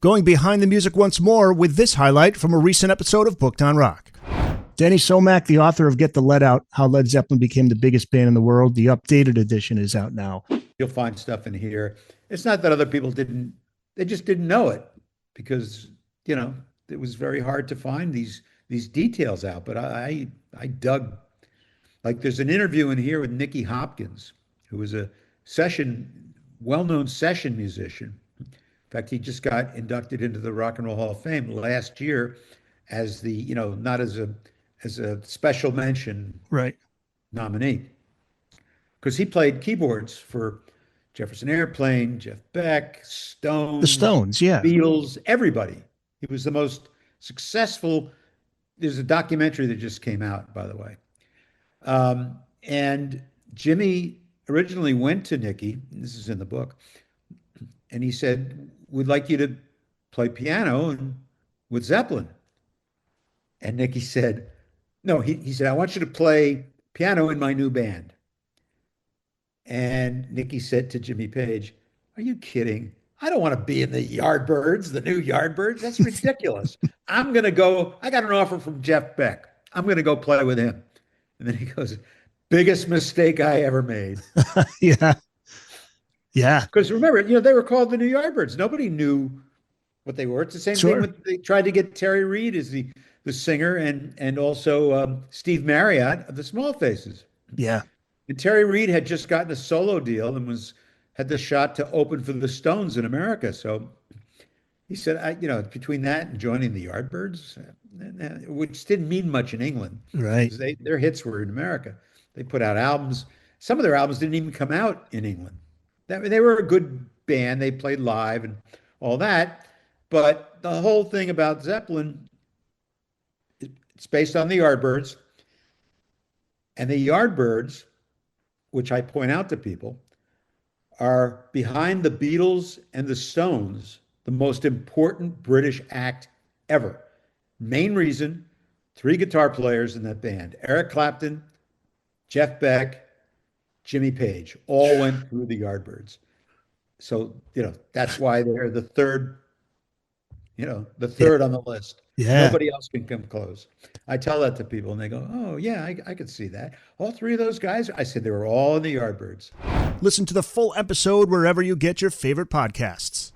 Going behind the music once more with this highlight from a recent episode of Booked on Rock. Denny Somach, the author of Get the Lead Out, How Led Zeppelin Became the Biggest Band in the World. The updated edition is out now. You'll find stuff in here. It's not that other people didn't, they just didn't know it because, it was very hard to find these details out. But I dug, like there's an interview in here with Nicky Hopkins, who was a well-known session musician. In fact, he just got inducted into the Rock and Roll Hall of Fame last year as the, not as a special mention nominee. Because he played keyboards for Jefferson Airplane, Jeff Beck, Stones. The Stones, yeah. Beatles, everybody. He was the most successful. There's a documentary that just came out, by the way. And Jimmy originally went to Nicky, this is in the book, and he said, we'd like you to play piano with Zeppelin. And Nicky said, no, he said, I want you to play piano in my new band. And Nicky said to Jimmy Page, are you kidding? I don't want to be in the Yardbirds, the new Yardbirds. That's ridiculous. I'm going to go. I got an offer from Jeff Beck. I'm going to go play with him. And then he goes, biggest mistake I ever made. Yeah. Because remember, they were called the new Yardbirds. Nobody knew what they were. It's the same thing when they tried to get Terry Reid as the singer and also Steve Marriott of the Small Faces. Yeah. And Terry Reid had just gotten a solo deal and had the shot to open for the Stones in America. So he said, between that and joining the Yardbirds, which didn't mean much in England. Right. Their hits were in America. They put out albums. Some of their albums didn't even come out in England. They were a good band. They played live and all that. But the whole thing about Zeppelin, it's based on the Yardbirds. And the Yardbirds, which I point out to people, are behind the Beatles and the Stones, the most important British act ever. Main reason, 3 guitar players in that band, Eric Clapton, Jeff Beck, Jimmy Page, all went through the Yardbirds. So, that's why they're the third on the list. Yeah. Nobody else can come close. I tell that to people and they go, oh, yeah, I could see that. All 3 of those guys, I said they were all in the Yardbirds. Listen to the full episode wherever you get your favorite podcasts.